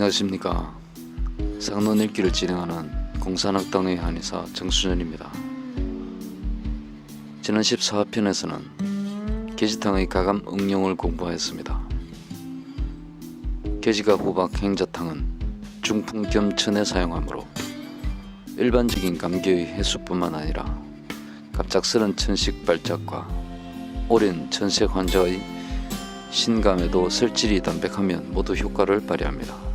안녕하십니까. 상론 읽기를 진행하는 공산학당의 한의사 정수전입니다. 지난 14화편에서는 계지탕의 가감 응용을 공부하였습니다. 계지가 호박 행자탕은 중풍 겸 천에 사용하므로 일반적인 감기의 해소뿐만 아니라 갑작스런 천식 발작과 오랜 천색 환자의 신감에도 설질이 담백하면 모두 효과를 발휘합니다.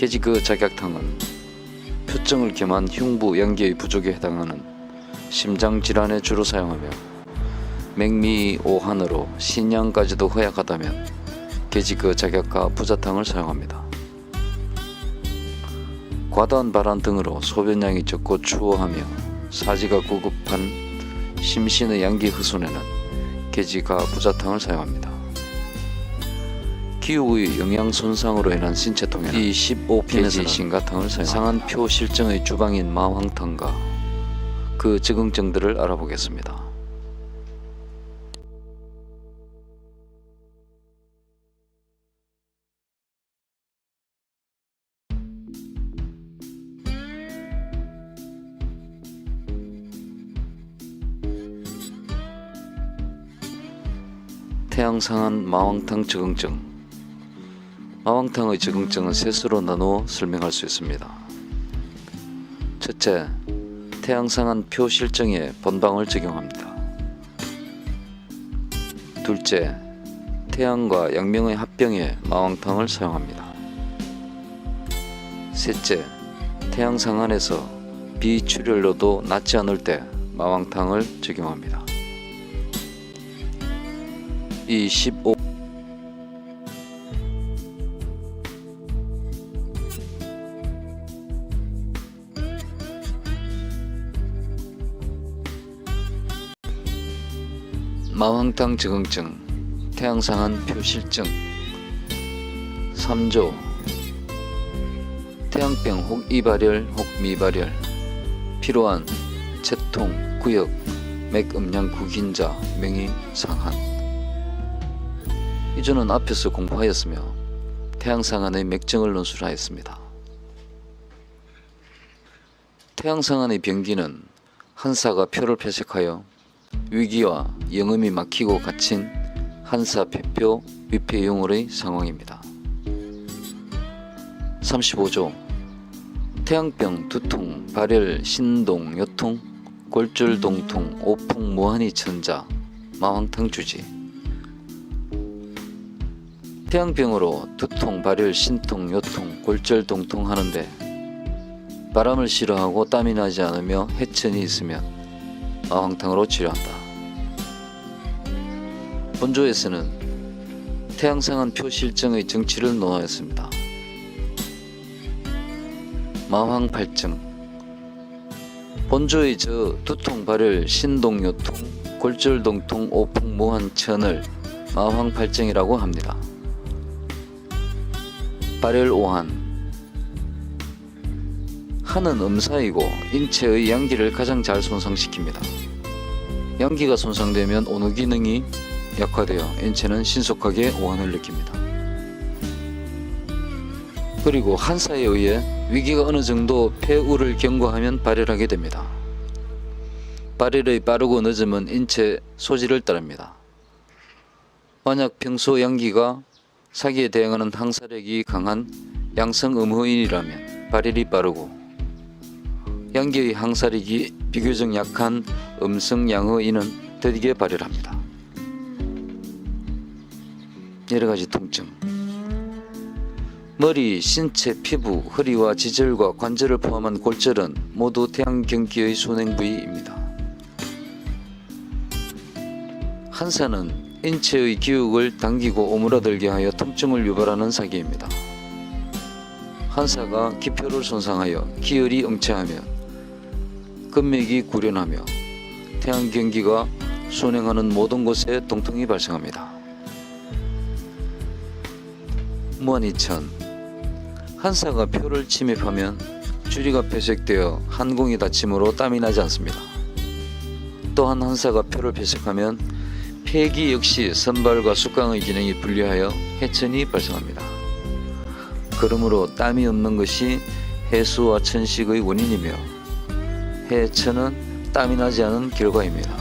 계지그 작약탕은 표정을 겸한 흉부 양기의 부족에 해당하는 심장질환에 주로 사용하며 맥미 오한으로 신양까지도 허약하다면 계지그 작약과 부자탕을 사용합니다. 과다한 발한 등으로 소변량이 적고 추워하며 사지가 구급한 심신의 양기 훼손에는 계지가 부자탕을 사용합니다. 기후의 영양 손상으로 인한 신체 통에는 이 15편에서는 신가탕을 사용합니다. 상한 표 실정의 주방인 마황탕과 그 적응증들을 알아보겠습니다. 태양상한 마왕탕 적응증. 마왕탕의 적응증은 셋으로 나누어 설명할 수 있습니다. 첫째, 태양상한 표 실정에 본방을 적용합니다. 둘째, 태양과 양명의 합병에 마왕탕을 사용합니다. 셋째, 태양상한에서 비출혈로도 낫지 않을 때 마왕탕을 적용합니다. 이 15 마왕탕 적응증, 태양상한 표실증. 3조 태양병 혹 이발열 혹 미발열, 피로한, 채통, 구역, 맥음양 구긴자, 명의 상한. 이조는 앞에서 공부하였으며 태양상한의 맥증을 논술하였습니다. 태양상한의 병기는 한사가 표를 폐색하여 위기와 영음이 막히고 갇힌 한사 폐표 위폐용울의 상황입니다. 35조 태양병, 두통, 발열, 신동, 요통, 골절, 동통, 오풍, 무한히 천자, 마왕탕 주지. 태양병으로 두통, 발열, 신통, 요통, 골절, 동통 하는데 바람을 싫어하고 땀이 나지 않으며 해천이 있으면 마왕탕으로 치료한다. 본조에서는 태양상한 표실증의 정치를 논하였습니다. 마황팔증. 본조의 저 두통, 발열, 신동, 요통, 골절, 동통, 오풍, 무한, 천을 마황팔증이라고 합니다. 발열 오한. 한은 음사이고 인체의 양기를 가장 잘 손상시킵니다. 양기가 손상되면 온후 기능이 약화되어 인체는 신속하게 오한을 느낍니다. 그리고 한사에 의해 위기가 어느 정도 폐우를 경과하면 발열하게 됩니다. 발열의 빠르고 늦음은 인체 소질을 따릅니다. 만약 평소 양기가 사기에 대응하는 항사력이 강한 양성 음호인이라면 발열이 빠르고, 양기의 항사력이 비교적 약한 음성 양허인은 더디게 발열합니다. 여러가지 통증. 머리, 신체, 피부, 허리와 지절과 관절을 포함한 골절은 모두 태양경기의 순행 부위입니다. 한사는 인체의 기육을 당기고 오므라들게 하여 통증을 유발하는 사기입니다. 한사가 기표를 손상하여 기혈이 응체하면 근맥이 구련하며 태양경기가 순행하는 모든 곳에 동통이 발생합니다. 무한이천. 한사가 표를 침입하면 주리가 폐색되어 한공이 닫힘으로 땀이 나지 않습니다. 또한 한사가 표를 폐색하면 폐기 역시 선발과 숙강의 기능이 분리하여 해천이 발생합니다. 그러므로 땀이 없는 것이 해수와 천식의 원인이며 해천은 땀이 나지 않은 결과입니다.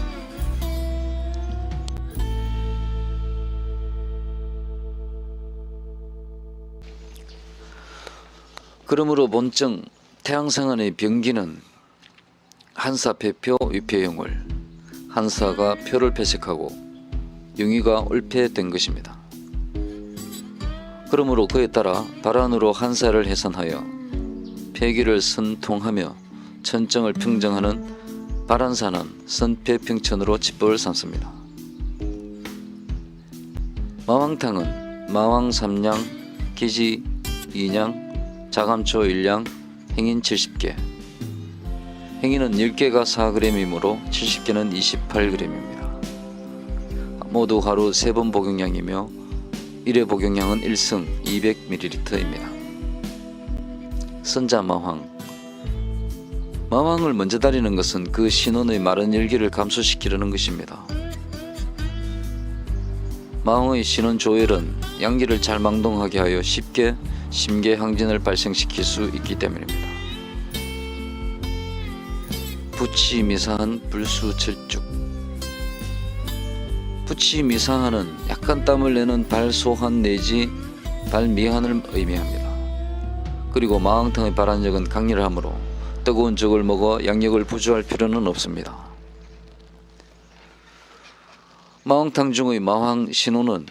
그러므로 본정 태양상안의 병기는 한사 폐표 위폐용을 한사가 표를 폐색하고 용의가 올폐된 것입니다. 그러므로 그에 따라 발안으로 한사를 해산하여 폐기를 선통하며 천정을 평정하는 발안사는 선폐평천으로 치법을 삼습니다. 마왕탕은 마왕 3량, 기지 2량, 자감초 1량, 행인 70개. 행인은 10개가 4g이므로 70개는 28g입니다. 모두 하루 3번 복용량이며 1회 복용량은 1승 200ml입니다. 선자 마황. 마황을 먼저 다리는 것은 그 신원의 마른 열기를 감소시키려는 것입니다. 마황의 신원 조열은 양기를 잘 망동하게 하여 쉽게 심계 항진을 발생시킬 수 있기 때문입니다. 부치미사한 불수철쭉. 부치미사한은 약간 땀을 내는 발소한 내지 발미한을 의미합니다. 그리고 마왕탕의 발안력은 강렬하므로 뜨거운 죽을 먹어 양력을 부조할 필요는 없습니다. 마왕탕 중의 마황 신호는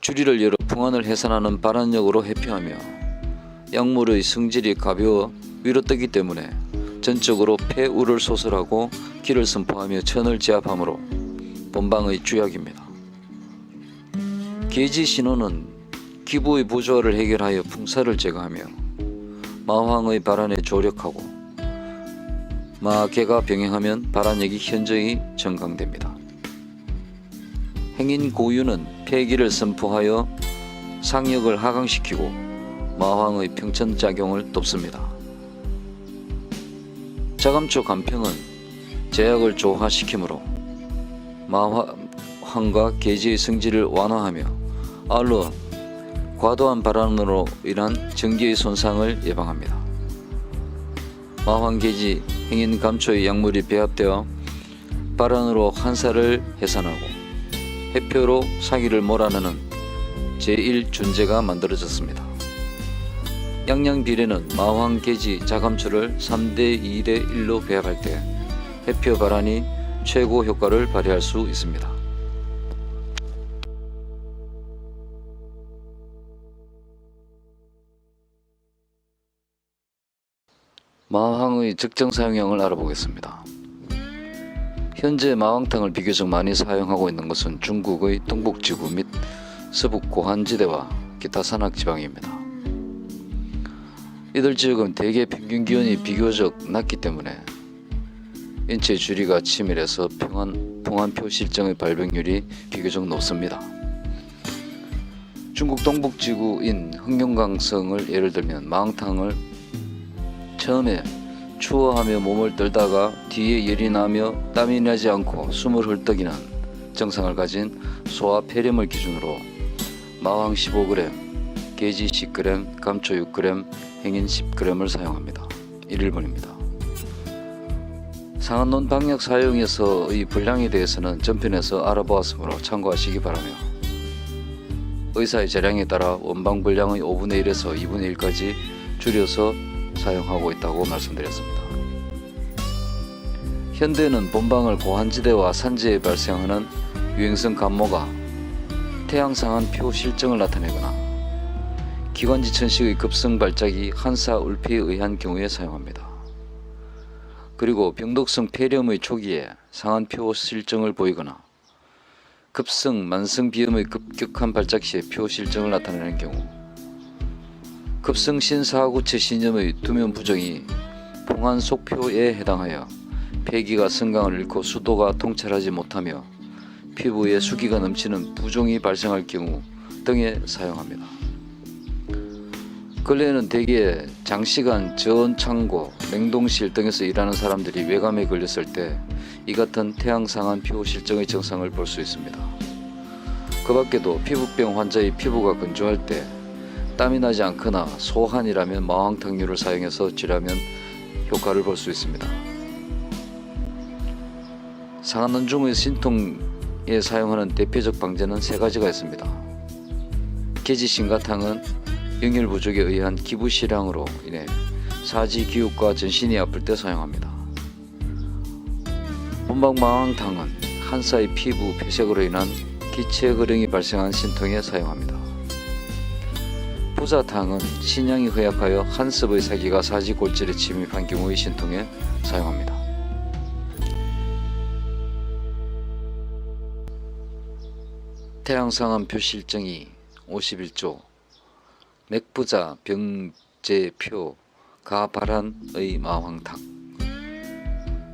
주리를 열어 풍안을 해산하는 발안력으로 회피하며 약물의 성질이 가벼워 위로 뜨기 때문에 전적으로 폐우를 소설하고 기를 선포하며 천을 제압하므로 본방의 주약입니다. 계지 신호는 기부의 부조화를 해결하여 풍사를 제거하며 마황의 발안에 조력하고 마계가 병행하면 발안력이 현저히 증강됩니다. 행인 고유는 폐기를 선포하여 상력을 하강시키고 마황의 평천작용을 돕습니다. 자감초 간평은 제약을 조화시키므로 마황과 계지의 성질을 완화하며 아울러 과도한 발안으로 인한 전기의 손상을 예방합니다. 마황계지 행인 감초의 약물이 배합되어 발안으로 한사를 해산하고 해표로 사기를 몰아내는 제1준제가 만들어졌습니다. 양양비례는 마황계지 자감초를 3대 2대 1로 배합할 때 해표 발안이 최고 효과를 발휘할 수 있습니다. 마황의 적정 사용량을 알아보겠습니다. 현재 마왕탕을 비교적 많이 사용하고 있는 것은 중국의 동북지구 및 서북 고한지대와 기타 산악지방입니다. 이들 지역은 대개 평균 기온이 비교적 낮기 때문에 인체 주리가 치밀해서 풍안표 실정의 발병률이 비교적 높습니다. 중국 동북지구인 흑룡강성을 예를 들면 마왕탕을 처음에 추워하며 몸을 떨다가 뒤에 열이 나며 땀이 나지 않고 숨을 헐떡이는 증상을 가진 소아 폐렴을 기준으로 마왕 15g, 계지 10g, 감초 6g, 행인 10g을 사용합니다. 1일분입니다. 상한론 방역 사용에서의 분량에 대해서는 전편에서 알아보았으므로 참고하시기 바라며 의사의 재량에 따라 원방 분량의 5분의 1에서 2분의 1까지 줄여서 사용하고 있다고 말씀드렸습니다. 현대는 본방을 고한지대와 산지에 발생하는 유행성 감모가 태양상한 표 실정을 나타내거나 기관지 천식의 급성 발작이 한사 울폐에 의한 경우에 사용합니다. 그리고 병독성 폐렴의 초기에 상한표 실정을 보이거나 급성 만성 비염의 급격한 발작 시에 표 실정을 나타내는 경우, 급성 신사구체 신염의 두면 부정이 풍안 속표에 해당하여 폐기가 성강을 잃고 수도가 통찰하지 못하며 피부에 수기가 넘치는 부종이 발생할 경우 등에 사용합니다. 근래에는 대개 장시간 저온창고, 냉동실 등에서 일하는 사람들이 외감에 걸렸을 때 이 같은 태양상한 표 실정의 증상을 볼 수 있습니다. 그 밖에도 피부병 환자의 피부가 건조할 때 땀이 나지 않거나 소한이라면 마왕탕류를 사용해서 쥐라면 효과를 볼 수 있습니다. 상한눈중의 신통에 사용하는 대표적 방제는 세 가지가 있습니다. 개지신가탕은 영열 부족에 의한 기부실향으로 인해 사지 기육과 전신이 아플 때 사용합니다. 본방마왕탕은 한사의 피부 폐색으로 인한 기체거령이 발생한 신통에 사용합니다. 부자탕은 신양이 허약하여 한섭의 사기가 사지 골절에 침입한 경우의 신통에 사용합니다. 태양상한 표실정이 51조 맥부자 병제표 가발한의 마왕탕.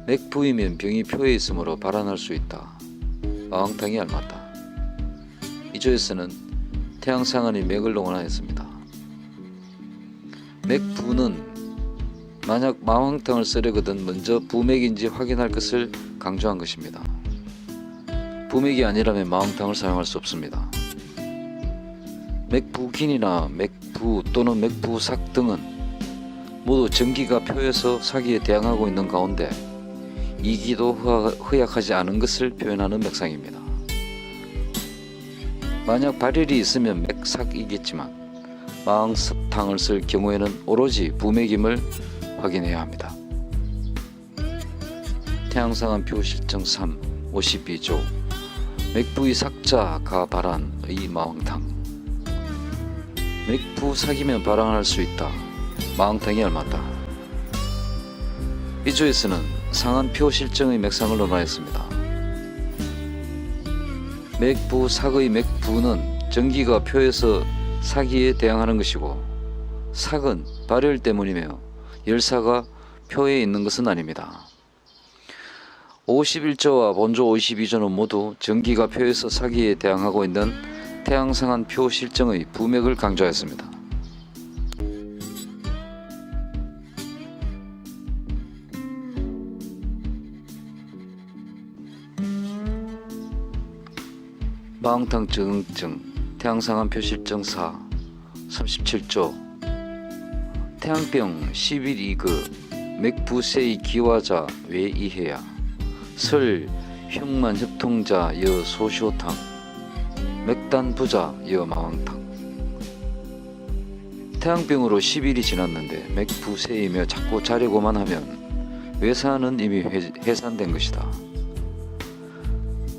맥부이면 병이 표에 있으므로 발한할 수 있다. 마왕탕이 알맞다. 이조에서는 태양상한이 맥을 농언하였습니다. 맥부는 만약 마왕탕을 쓰려거든 먼저 부맥인지 확인할 것을 강조한 것입니다. 부맥이 아니라면 마왕탕을 사용할 수 없습니다. 맥부긴이나 맥부 또는 맥부삭 등은 모두 전기가 표에서 사기에 대항하고 있는 가운데 이기도 허약하지 않은 것을 표현하는 맥상입니다. 만약 발열이 있으면 맥삭이겠지만 마왕탕을 쓸 경우에는 오로지 부맥임을 확인해야 합니다. 태양상한 표실정 3 52조 맥부의 삭자 가발한의 마왕탕. 맥부 사기면 발한할 수 있다. 마왕탕이 알맞다. 이 조에서는 상한 표실정의 맥상을 논하였습니다. 맥부 삭의 맥부는 전기가 표에서 사기에 대항하는 것이고 삭은 발열 때문이며 열사가 표에 있는 것은 아닙니다. 51조와 본조 52조는 모두 전기가 표에서 사기에 대항하고 있는 태양상한 표 실정의 부맥을 강조하였습니다. 마왕탕 적응증 태양상한 표 실정 4 37조 태양병 11이그 맥부세의 기화자 외이해야 설 흉만 협통자 여 소시오탕 맥단부자 여 마왕탕. 태양병으로 10일이 지났는데 맥부세이며 자꾸 자려고만 하면 외사는 이미 해산된 것이다.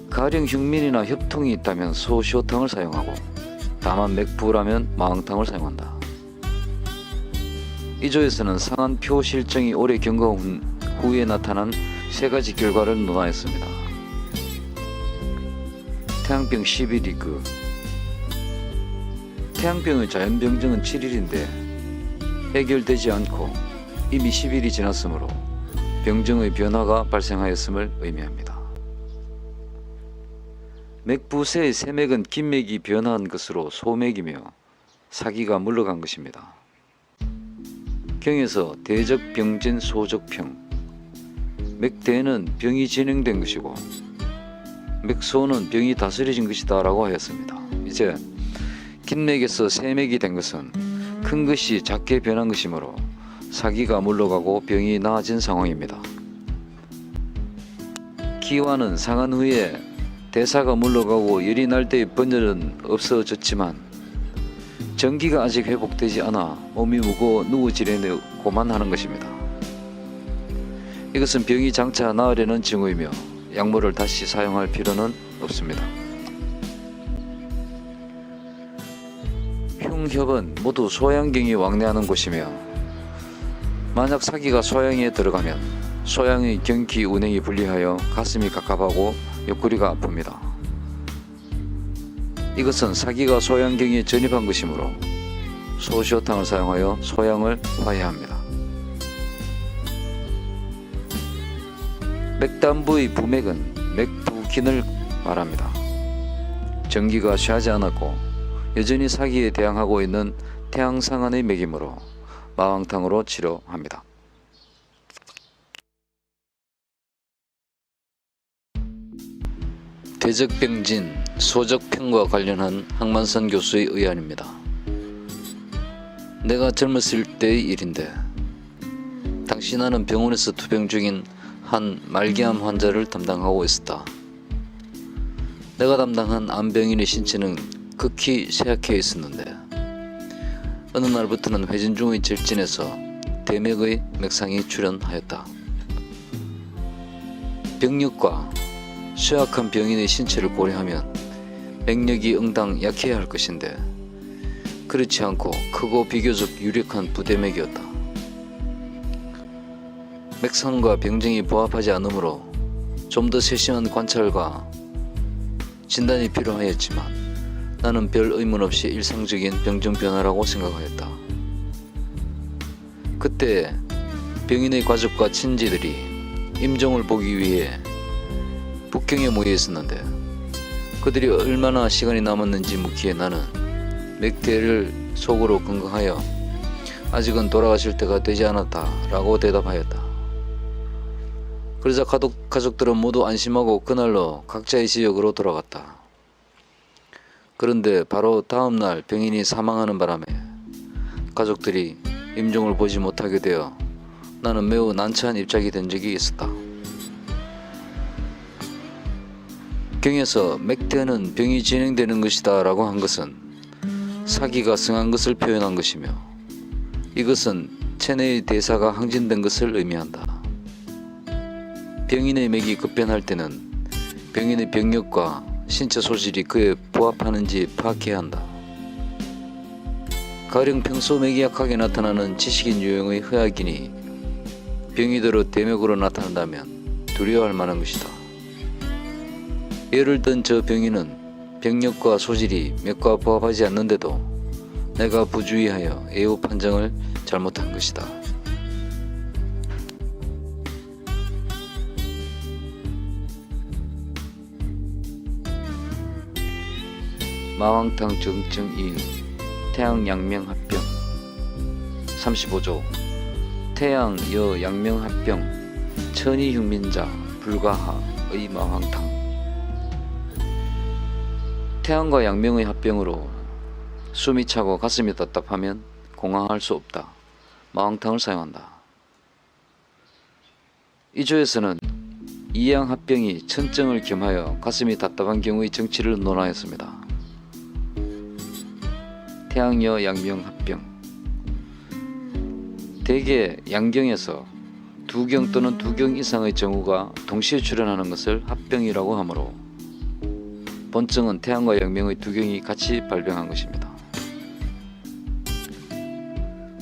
가령 흉민이나 협통이 있다면 소시오탕을 사용하고 다만 맥부라면 마왕탕을 사용한다. 이 조에서는 상한 표 실정이 오래 경과한 후에 나타난 세 가지 결과를 논하였습니다. 태양병 11이그 태양병의 자연병증은 7일인데 해결되지 않고 이미 10일이 지났으므로 병증의 변화가 발생하였음을 의미합니다. 맥부세의 세맥은 긴맥이 변화한 것으로 소맥이며 사기가 물러간 것입니다. 경에서 대적병진 소적평 맥대는 병이 진행된 것이고 맥소는 병이 다스려진 것이다 라고 하였습니다. 이제 긴맥에서 세맥이 된 것은 큰 것이 작게 변한 것이므로 사기가 물러가고 병이 나아진 상황입니다. 기화는 상한 후에 대사가 물러가고 열이 날 때의 번열은 없어졌지만 전기가 아직 회복되지 않아 몸이 무거워 누워지려고만 하는 것입니다. 이것은 병이 장차 나으려는 징후이며 약물을 다시 사용할 필요는 없습니다. 흉협은 모두 소양경이 왕래하는 곳이며 만약 사기가 소양에 들어가면 소양의 경기 운행이 불리하여 가슴이 갑갑하고 옆구리가 아픕니다. 이것은 사기가 소양경에 전입한 것이므로 소시오탕을 사용하여 소양을 화해합니다. 맥단부의 부맥은 맥부긴을 말합니다. 전기가 취하지 않았고 여전히 사기에 대항하고 있는 태양상한의 맥이므로 마왕탕으로 치료합니다. 대적병진, 소적평과 관련한 항만선 교수의 의안입니다. 내가 젊었을 때의 일인데 당시 나는 병원에서 투병 중인 한 말기암 환자를 담당하고 있었다. 내가 담당한 암병인의 신체는 극히 쇠약해 있었는데 어느 날부터는 회전중의 절진에서 대맥의 맥상이 출현하였다. 병력과 쇠약한 병인의 신체를 고려하면 맥력이 응당 약해야 할 것인데 그렇지 않고 크고 비교적 유력한 부대맥이었다. 맥상과 병증이 부합하지 않으므로 좀 더 세심한 관찰과 진단이 필요하였지만 나는 별 의문 없이 일상적인 병증 변화라고 생각하였다. 그때 병인의 가족과 친지들이 임종을 보기 위해 북경에 모여 있었는데 그들이 얼마나 시간이 남았는지 묻기에 나는 맥대를 속으로 건강하여 아직은 돌아가실 때가 되지 않았다 라고 대답하였다. 그러자 가족들은 모두 안심하고 그날로 각자의 지역으로 돌아갔다. 그런데 바로 다음 날 병인이 사망하는 바람에 가족들이 임종을 보지 못하게 되어 나는 매우 난처한 입장이 된 적이 있었다. 경에서 맥대는 병이 진행되는 것이다 라고 한 것은 사기가 성한 것을 표현한 것이며 이것은 체내의 대사가 항진된 것을 의미한다. 병인의 맥이 급변할 때는 병인의 병력과 신체 소질이 그에 부합하는지 파악해야 한다. 가령 평소 맥이 약하게 나타나는 지식인 유형의 허약인이 병이 들어 대맥으로 나타난다면 두려워할 만한 것이다. 예를 든 저 병인은 병력과 소질이 맥과 부합하지 않는데도 내가 부주의하여 애호 판정을 잘못한 것이다. 마왕탕 정증 2 태양양명합병 35조 태양여양명합병 천이흉민자 불가하의 마왕탕. 태양과 양명의 합병으로 숨이 차고 가슴이 답답하면 공항할 수 없다. 마왕탕을 사용한다. 이 조에서는 이양합병이 천증을 겸하여 가슴이 답답한 경우의 정치를 논하였습니다. 태양여 양명합병. 대개 양경에서 두경 또는 두경 이상의 정우가 동시에 출현하는 것을 합병이라고 하므로 본증은 태양과 양명의 두경이 같이 발병한 것입니다.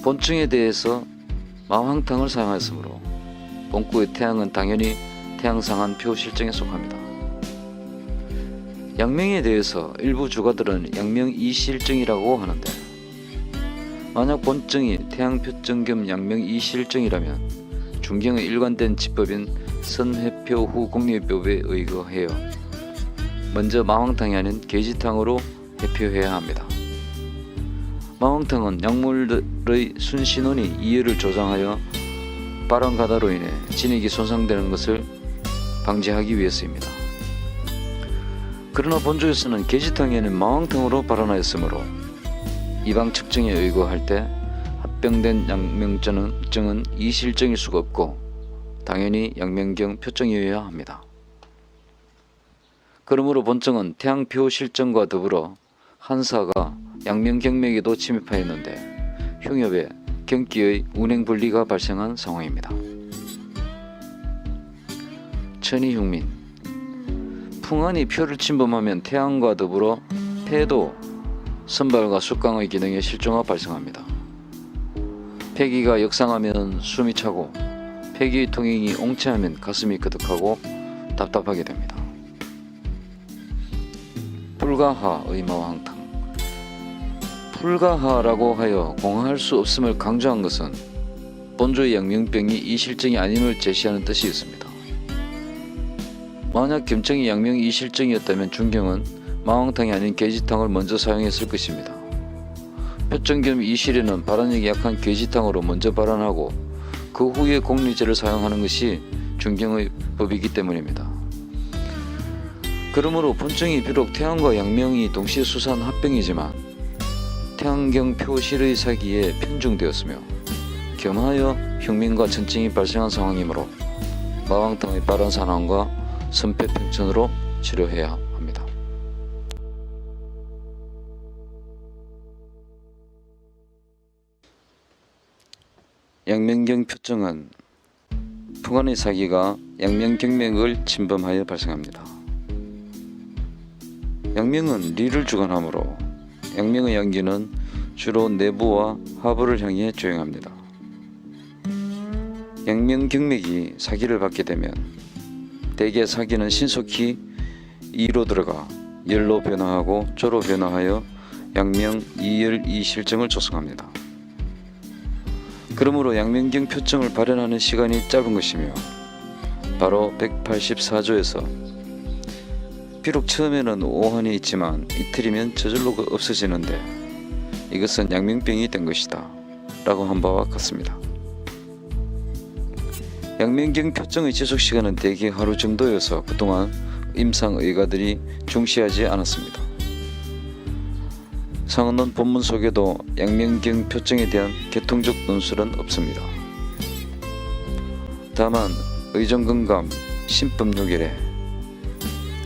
본증에 대해서 마왕탕을 사용하였으므로 본구의 태양은 당연히 태양상한 표실증에 속합니다. 양명에 대해서 일부 주가들은 양명이실증이라고 하는데 만약 본증이 태양표증 겸 양명이실증이라면 중경의 일관된 지법인 선해표 공리법에 의거하여 먼저 마왕탕이 아닌 계지탕으로 해표해야 합니다. 마왕탕은 약물의 순신원이 이열을 조장하여 빠른 가다로 인해 진액이 손상되는 것을 방지하기 위해서입니다. 그러나 본조에서는 계지탕에는 마왕탕으로 발원하였으므로 이방 측정에 의거할 때 합병된 양명증은 이실증일 수가 없고 당연히 양명경 표정이어야 합니다. 그러므로 본증은 태양표 실증과 더불어 한사가 양명경맥에도 침입하였는데 흉엽에 경기의 운행분리가 발생한 상황입니다. 천이흉민. 풍안이 표를 침범하면 태양과 더불어 폐도 선발과 숙강의 기능에 실종화 발생합니다. 폐기가 역상하면 숨이 차고 폐기의 통행이 옹체하면 가슴이 거득하고 답답하게 됩니다. 불가하의 마왕탕. 불가하라고 하여 공항할 수 없음을 강조한 것은 본조의 양명병이 이실증이 아님을 제시하는 뜻이 있습니다. 만약 겸증이 양명이 이실증이었다면 중경은 마왕탕이 아닌 계지탕을 먼저 사용했을 것입니다. 표증 겸 이실에는 발환력이 약한 계지탕으로 먼저 발환하고 그 후에 공리제를 사용하는 것이 중경의 법이기 때문입니다. 그러므로 본증이 비록 태양과 양명이 동시에 수사한 합병이지만 태안경 표실의 사기에 편중되었으며 겸하여 흉민과 전증이 발생한 상황이므로 마왕탕의 빠른 산환과 선폐평천으로 치료해야 합니다. 양명경 표정은 풍안의 사기가 양명경맥을 침범하여 발생합니다. 양명은 리를 주관하므로 양명의 양기는 주로 내부와 하부를 향해 조행합니다. 양명경맥이 사기를 받게 되면 대개 사기는 신속히 이로 들어가 열로 변화하고 조로 변화하여 양명 이열 이실증을 조성합니다. 그러므로 양명경 표정을 발현하는 시간이 짧은 것이며 바로 184조에서 비록 처음에는 오한이 있지만 이틀이면 저절로 없어지는데 이것은 양명병이 된 것이다 라고 한 바와 같습니다. 양명경 표정의 지속시간은 대개 하루 정도여서 그동안 임상의가들이 중시하지 않았습니다. 상언론 본문 속에도 양명경 표정에 대한 개통적 논술은 없습니다. 다만 의정근감 신법요길에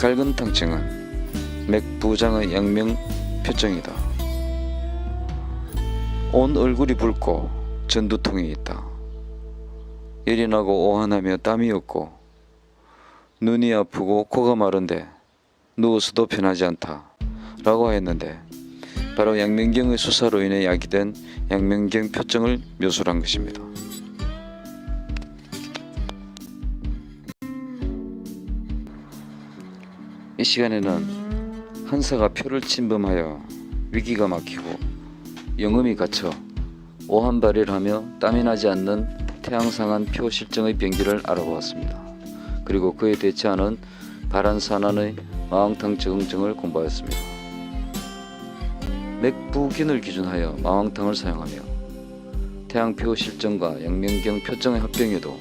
갈근탕증은 맥부장의 양명 표정이다. 온 얼굴이 붉고 전두통이 있다. 열이 나고 오한하며 땀이 없고 눈이 아프고 코가 마른데 누워서도 편하지 않다 라고 하였는데 바로 양명경의 수사로 인해 야기된 양명경 표정을 묘술한 것입니다. 이 시간에는 한사가 표를 침범하여 위기가 막히고 영음이 갇혀 오한발이를 하며 땀이 나지 않는 태양상한 표 실정의 병기를 알아보았습니다. 그리고 그에 대처하는 발한산환의 마왕탕 적응증을 공부하였습니다. 맥부균을 기준하여 마왕탕을 사용하며 태양표 실정과 양명경 표정의 합병에도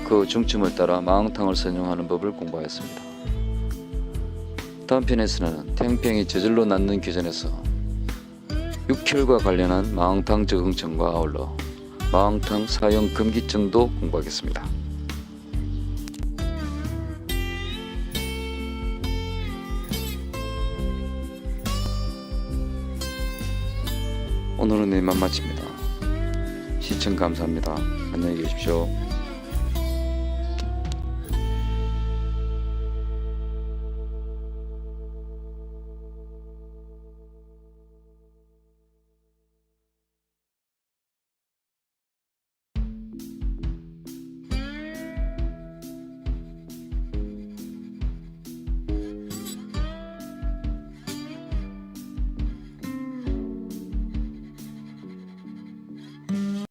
그 중점을 따라 마왕탕을 선용하는 법을 공부하였습니다. 다음 편에서는 태양병이 저절로 낫는 기전에서 육혈과 관련한 마왕탕 적응증과 아울러 마왕탕 사용 금기증도 공부하겠습니다. 오늘은 이만 마칩니다. 시청 감사합니다. 안녕히 계십시오.